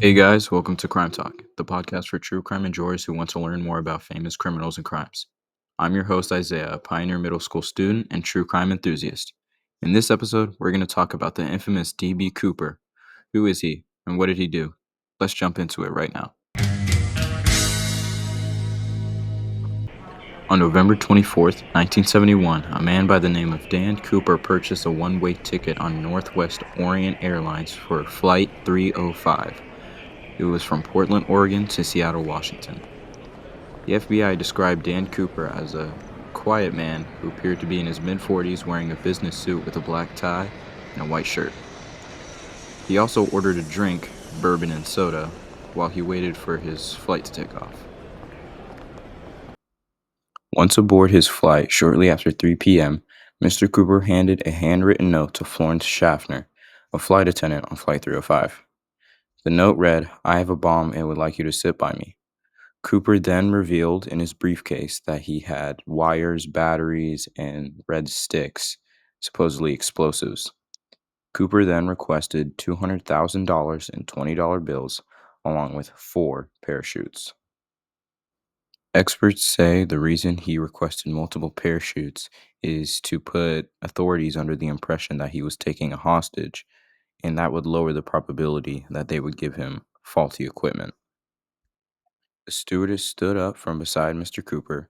Hey guys, welcome to Crime Talk, the podcast for true crime enjoyers who want to learn more about famous criminals and crimes. I'm your host, Isaiah, a pioneer middle school student and true crime enthusiast. In this episode, we're going to talk about the infamous D.B. Cooper. Who is he, and what did he do? Let's jump into it right now. On November 24th, 1971, a man by the name of Dan Cooper purchased a one-way ticket on Northwest Orient Airlines for Flight 305. It was from Portland, Oregon to Seattle, Washington. The FBI described Dan Cooper as a quiet man who appeared to be in his mid-40s wearing a business suit with a black tie and a white shirt. He also ordered a drink, bourbon and soda, while he waited for his flight to take off. Once aboard his flight, shortly after 3 p.m., Mr. Cooper handed a handwritten note to Florence Schaffner, a flight attendant on Flight 305. The note read, "I have a bomb and would like you to sit by me." Cooper then revealed in his briefcase that he had wires, batteries, and red sticks, supposedly explosives. Cooper then requested $200,000 in $20 bills, along with 4 parachutes. Experts say the reason he requested multiple parachutes is to put authorities under the impression that he was taking a hostage, and that would lower the probability that they would give him faulty equipment. The stewardess stood up from beside Mr. Cooper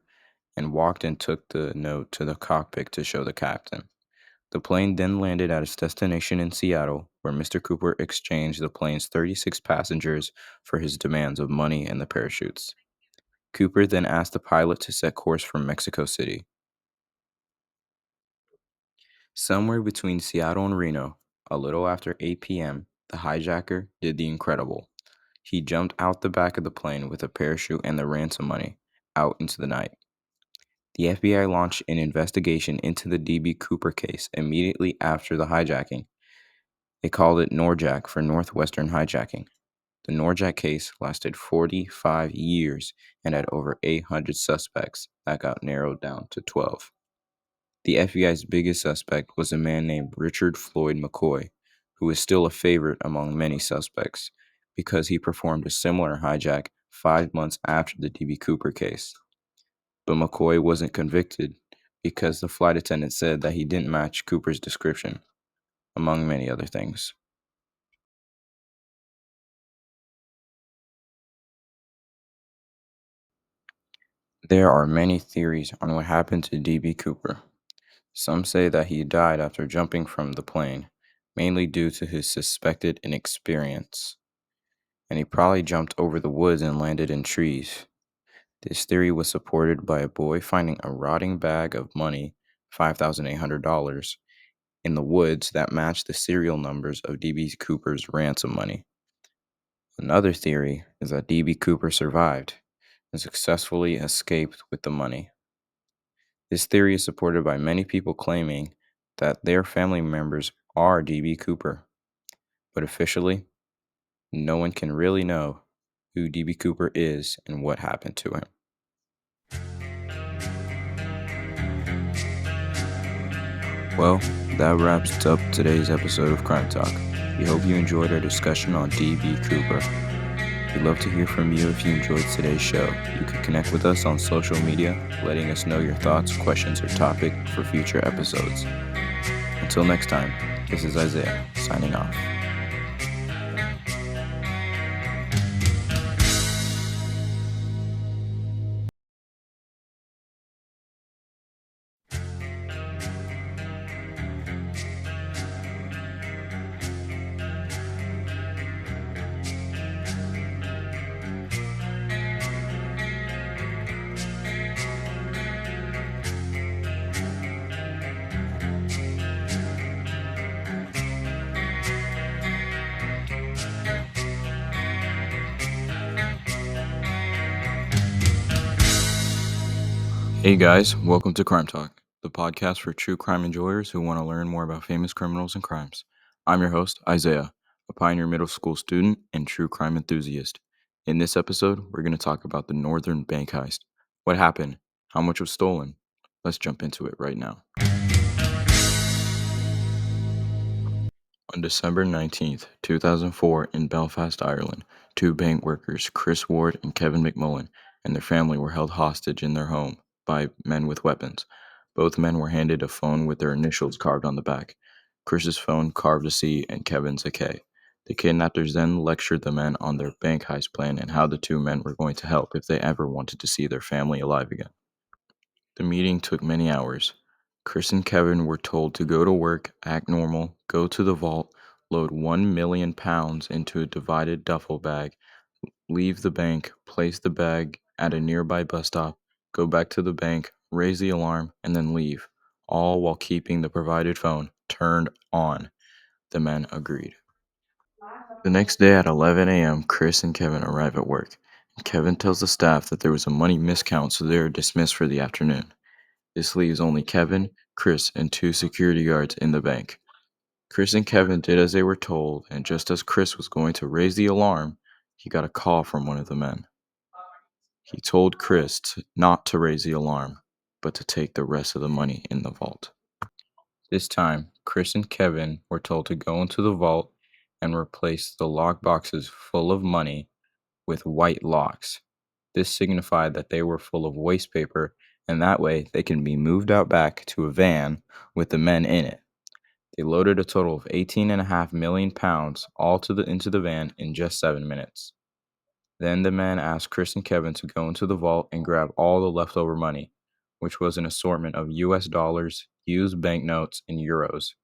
and walked and took the note to the cockpit to show the captain. The plane then landed at its destination in Seattle, where Mr. Cooper exchanged the plane's 36 passengers for his demands of money and the parachutes. Cooper then asked the pilot to set course for Mexico City. Somewhere between Seattle and Reno, a little after 8 p.m., the hijacker did the incredible. He jumped out the back of the plane with a parachute and the ransom money out into the night. The FBI launched an investigation into the D.B. Cooper case immediately after the hijacking. They called it Norjack for Northwestern Hijacking. The Norjack case lasted 45 years and had over 800 suspects that got narrowed down to 12. The FBI's biggest suspect was a man named Richard Floyd McCoy, who is still a favorite among many suspects because he performed a similar hijack 5 months after the D.B. Cooper case. But McCoy wasn't convicted because the flight attendant said that he didn't match Cooper's description, among many other things. There are many theories on what happened to D.B. Cooper. Some say that he died after jumping from the plane, mainly due to his suspected inexperience, and he probably jumped over the woods and landed in trees. This theory was supported by a boy finding a rotting bag of money, $5,800, in the woods that matched the serial numbers of D.B. Cooper's ransom money. Another theory is that D.B. Cooper survived and successfully escaped with the money. This theory is supported by many people claiming that their family members are D.B. Cooper, but officially, no one can really know who D.B. Cooper is and what happened to him. Well, that wraps up today's episode of Crime Talk. We hope you enjoyed our discussion on D.B. Cooper. We'd love to hear from you if you enjoyed today's show. You can connect with us on social media, letting us know your thoughts, questions, or topic for future episodes. Until next time, this is Isaiah, signing off. Hey guys, welcome to Crime Talk, the podcast for true crime enjoyers who want to learn more about famous criminals and crimes. I'm your host, Isaiah, a pioneer middle school student and true crime enthusiast. In this episode, we're going to talk about the Northern Bank heist. What happened? How much was stolen? Let's jump into it right now. On December 19th, 2004, in Belfast, Ireland, two bank workers, Chris Ward and Kevin McMullen, and their family were held hostage in their home by men with weapons. Both men were handed a phone with their initials carved on the back. Chris's phone carved a C and Kevin's a K. The kidnappers then lectured the men on their bank heist plan and how the two men were going to help if they ever wanted to see their family alive again. The meeting took many hours. Chris and Kevin were told to go to work, act normal, go to the vault, load £1 million into a divided duffel bag, leave the bank, place the bag at a nearby bus stop, go back to the bank, raise the alarm, and then leave, all while keeping the provided phone turned on. The men agreed. The next day at 11 a.m., Chris and Kevin arrive at work. Kevin tells the staff that there was a money miscount, so they are dismissed for the afternoon. This leaves only Kevin, Chris, and two security guards in the bank. Chris and Kevin did as they were told, and just as Chris was going to raise the alarm, he got a call from one of the men. He told Chris not to raise the alarm, but to take the rest of the money in the vault. This time, Chris and Kevin were told to go into the vault and replace the lock boxes full of money with white locks. This signified that they were full of waste paper, and that way they can be moved out back to a van with the men in it. They loaded a total of £18.5 million into the van in just 7 minutes. Then the men asked Chris and Kevin to go into the vault and grab all the leftover money, which was an assortment of US dollars, used banknotes, and euros,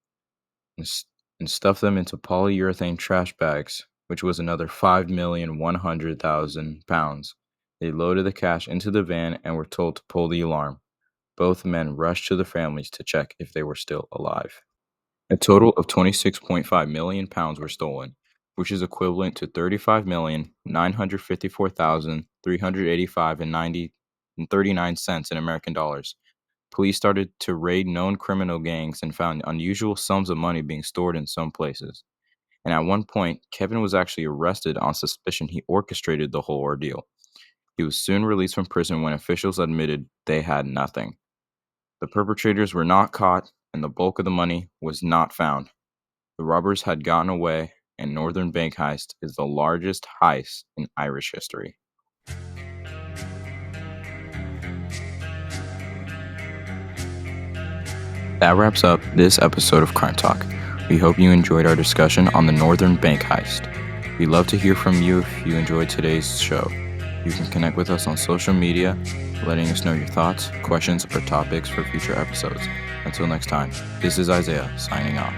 and, and stuff them into polyurethane trash bags, which was another £5,100,000. They loaded the cash into the van and were told to pull the alarm. Both men rushed to the families to check if they were still alive. A total of £26.5 million were stolen, which is equivalent to 35,954,385 and 39 cents in American dollars. Police started to raid known criminal gangs and found unusual sums of money being stored in some places. And at one point, Kevin was actually arrested on suspicion he orchestrated the whole ordeal. He was soon released from prison when officials admitted they had nothing. The perpetrators were not caught, and the bulk of the money was not found. The robbers had gotten away, and Northern Bank Heist is the largest heist in Irish history. That wraps up this episode of Crime Talk. We hope you enjoyed our discussion on the Northern Bank Heist. We'd love to hear from you if you enjoyed today's show. You can connect with us on social media, letting us know your thoughts, questions, or topics for future episodes. Until next time, this is Isaiah signing off.